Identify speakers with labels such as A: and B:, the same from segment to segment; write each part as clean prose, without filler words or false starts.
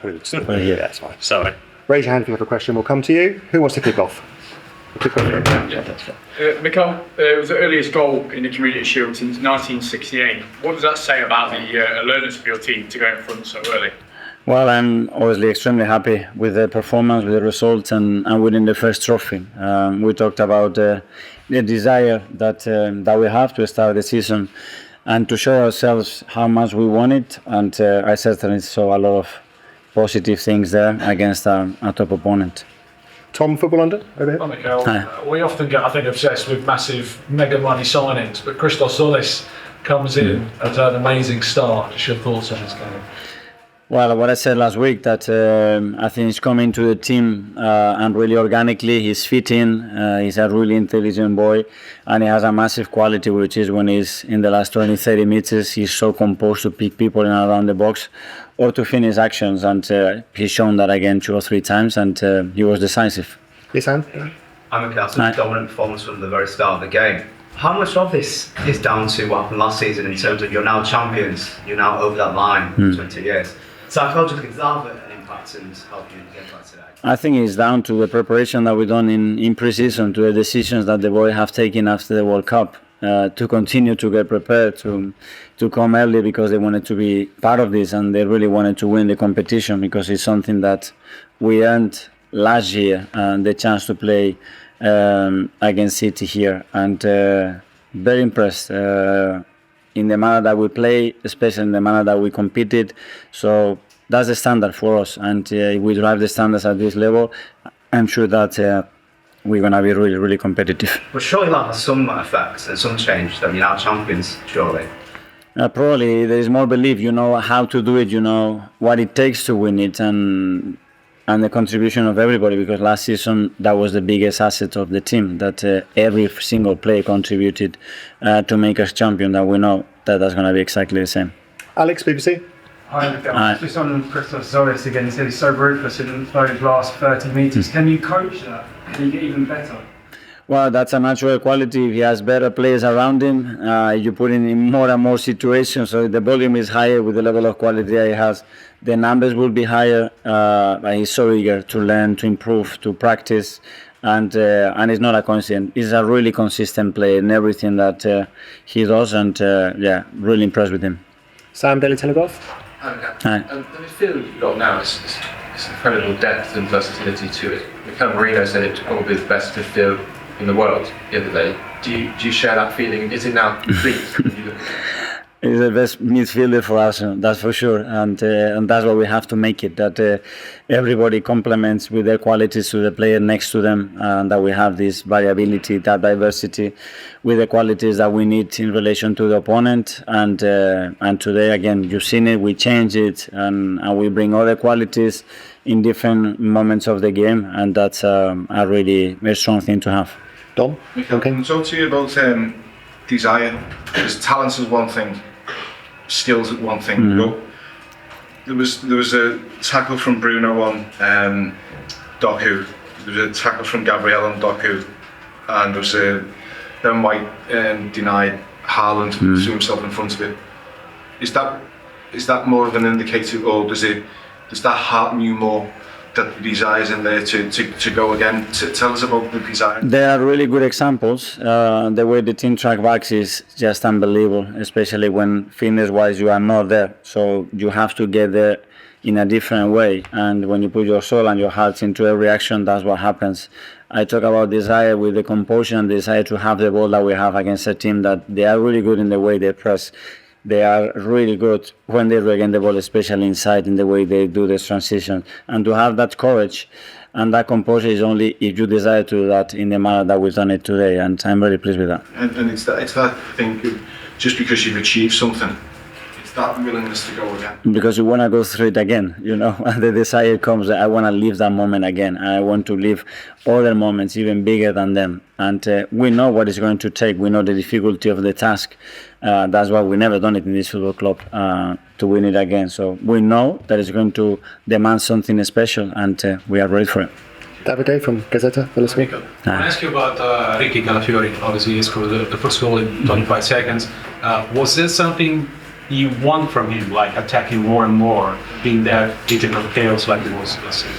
A: Yeah, that's fine.
B: Sorry.
A: Raise your hand if you have a question. We'll come to you. Who wants to kick off?
C: Mikel, it was the earliest goal in the Community Shield since 1968. What does that say about the alertness of your team to go in front so early?
D: Well, I'm obviously extremely happy with the performance, with the results, and winning the first trophy. We talked about the desire that we have to start the season and to show ourselves how much we want it. And I certainly saw a lot of positive things there against a top opponent.
A: Tom, Football London, over here.
E: Well, Mikel, we often get, I think, obsessed with massive mega money signings, but Christos Tzolis comes in at an amazing start. Just your thoughts on this game?
D: Well, what I said last week, that I think he's coming to the team and really organically, he's fit in, he's a really intelligent boy, and he has a massive quality, which is when he's in the last 20-30 meters, he's so composed to pick people in and around the box or to finish actions, and he's shown that again 2 or 3 times, and he was decisive.
A: Yes, Anne?
F: I'm a such a dominant performance from the very start of the game. How much of this is down to what happened last season in terms of you're now champions, you're now over that line for 20 years? Psychologically, does that have an impact and help you get back today?
D: I think it's down to the preparation that we've done in pre-season, to the decisions that the boys have taken after the World Cup, to continue to get prepared, to come early because they wanted to be part of this and they really wanted to win the competition, because it's something that we earned last year, the chance to play against City here, and very impressed in the manner that we play, especially in the manner that we competed. So that's the standard for us, and if we drive the standards at this level, I'm sure that we're going to be really, really competitive.
F: But surely that has some effects and some change that you're now champions, surely.
D: Probably there is more belief, you know how to do it, you know what it takes to win it, and the contribution of everybody, because last season that was the biggest asset of the team, that every single player contributed to make us champion, that we know that that's going to be exactly the same.
A: Alex, BBC.
G: Hi, Mikel. Just on Christos Tzolis again, he said he's so ruthless in those last 30 metres. Can you coach that? Can you get even better?
D: Well, that's a natural quality. If he has better players around him, you put him in more and more situations, so the volume is higher with the level of quality that he has. The numbers will be higher, but he's so eager to learn, to improve, to practice, and it's not a coincidence. He's a really consistent player in everything that he does, and really impressed with him.
A: Sam, Daily Telegraph.
H: Hi. The midfield you've got now is incredible depth and versatility to it. Mikel Marino said it's probably the best midfield in the world the other day. Do you share that feeling? Is it now complete?
D: He's the best midfielder for us, that's for sure, and that's what we have to make it, that everybody complements with their qualities to the player next to them, and that we have this variability, that diversity with the qualities that we need in relation to the opponent, and today again you've seen it, we change it, and we bring other qualities in different moments of the game, and that's a really very strong thing to have.
A: Dom?
I: Mikel, can I talk to you about desire? Because talent is one thing, skills is one thing. There was a tackle from Bruno on Doku. There was a tackle from Gabriel on Doku, and there was then White denied Haaland, threw himself in front of it. Is that more of an indicator, or does that hearten you more, that the desire is in there to go again? Tell us about the desire.
D: There are really good examples. The way the team track backs is just unbelievable, especially when fitness-wise you are not there. So you have to get there in a different way. And when you put your soul and your heart into every action, that's what happens. I talk about desire with the composure and desire to have the ball that we have against a team that they are really good in the way they press. They are really good when they regain the ball, especially inside, in the way they do this transition. And to have that courage and that composure is only if you desire to do that in the manner that we've done it today. And I'm very pleased with that.
I: And it's that thing, just because you've achieved something, it's that willingness to go again.
D: Because you want to go through it again, you know. The desire comes, I want to live that moment again. I want to live other moments even bigger than them. And we know what it's going to take. We know the difficulty of the task. That's why we never done it in this football club, to win it again. So we know that it's going to demand something special, and we are ready for it.
A: Davide from Gazzetta dello Sport.
J: I want to ask you about Ricky Calafiori. Obviously, he scored the first goal in 25 seconds. Was there something
G: you want from him, like attacking more and more, being there, eating up chaos like it was last season?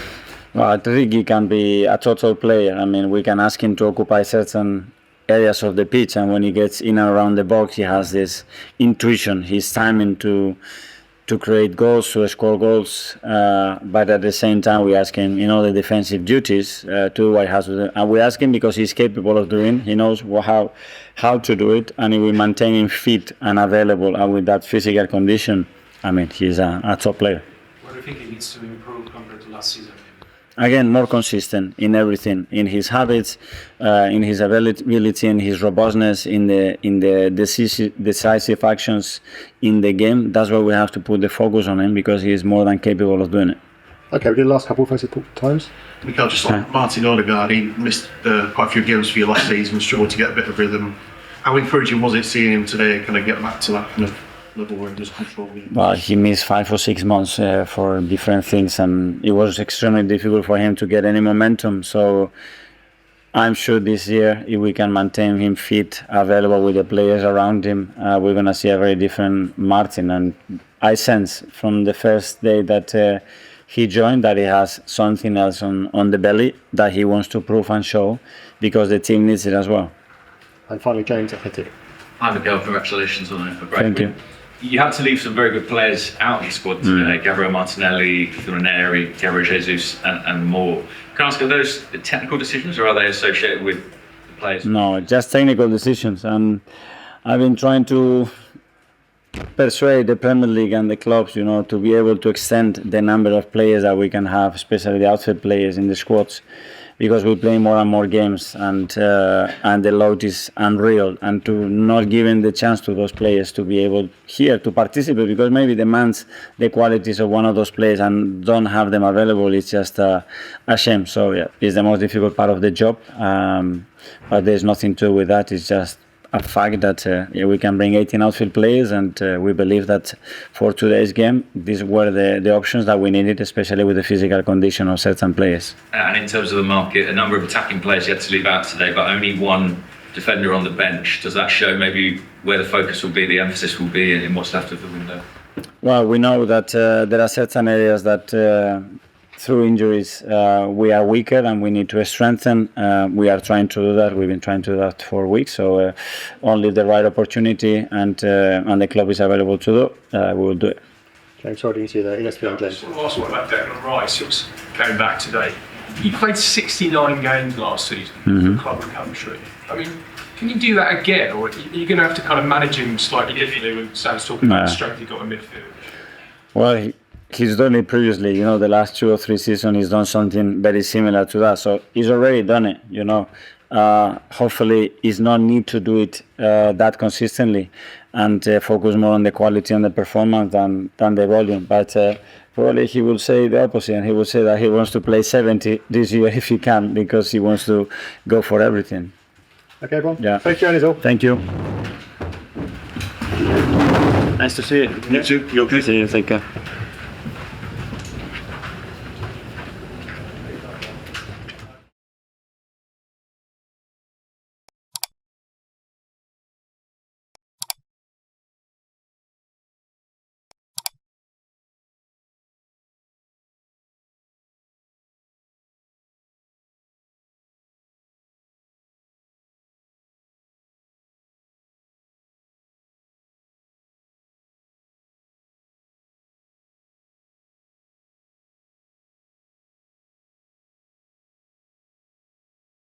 D: Well, I think he can be a total player. I mean, we can ask him to occupy certain areas of the pitch, and when he gets in and around the box, he has this intuition, his timing to create goals, to score goals. But at the same time, we ask him, the defensive duties to do what he has to do. And we ask him because he's capable of doing. He knows how to do it, and we maintain him fit and available, and with that physical condition, I mean, he's a top player.
G: What do you think he needs to improve compared to last season?
D: Again, more consistent in everything, in his habits, in his ability, in his robustness, in the decisive actions in the game. That's where we have to put the focus on him, because he is more than capable of doing it.
A: Okay, we did the last couple of Facebook times.
B: Mikel, just like Martin Odegaard, he missed quite a few games for you last season, struggled to get a bit of rhythm. How encouraging was it seeing him today kind of get back to that kind of level where he does control the game?
D: Well, he missed 5 or 6 months for different things, and it was extremely difficult for him to get any momentum. So I'm sure this year, if we can maintain him fit, available with the players around him, we're going to see a very different Martin. And I sense from the first day that he joined that he has something else on the belly that he wants to prove and show, because the team needs it as well.
A: And finally, James Athletic.
J: Hi Mikel, congratulations on a great
D: Thank
J: win.
D: you.
J: You had to leave some very good players out of the squad today. Gabriel, Martinelli, Ranieri, Gabriel, Jesus and more. Can I ask, are those technical decisions, or are they associated with the players?
D: No, just technical decisions. And I've been trying to persuade the Premier League and the clubs, to be able to extend the number of players that we can have, especially the outfield players in the squads, because we play more and more games, and the load is unreal. And to not giving the chance to those players to be able here to participate, because maybe demands the qualities of one of those players and don't have them available, it's just a shame. So yeah, it's the most difficult part of the job, but there's nothing to do with that. It's just a fact that we can bring 18 outfield players, and we believe that for today's game, these were the options that we needed, especially with the physical condition of certain players.
J: And in terms of the market, a number of attacking players you had to leave out today, but only one defender on the bench. Does that show maybe where the focus will be, the emphasis will be in what's left of the window?
D: Well, we know that there are certain areas that through injuries we are weaker and we need to strengthen. We are trying to do that. We've been trying to do that for weeks. So only the right opportunity and the club is available to do, we will do it.
A: James, sorry to you the ESPN Glenn.
E: Just the last one about Declan Rice, it was came back today. He played 69 games last season for the club and country. I mean, can you do that again, or are you going to have to kind of manage him slightly differently when Sam's talking about the strength he got in midfield?
D: Well, he's done it previously. The last 2 or 3 seasons he's done something very similar to that. So he's already done it. Hopefully he's not need to do it that consistently, and focus more on the quality and the performance than the volume. But probably he will say the opposite, and he will say that he wants to play 70 this year if he can, because he wants to go for everything.
A: Okay, Bob.
D: Yeah.
A: Thank you, Anizal.
D: Thank you.
A: Nice to see you.
B: You too. You're good.
A: See you. Take care.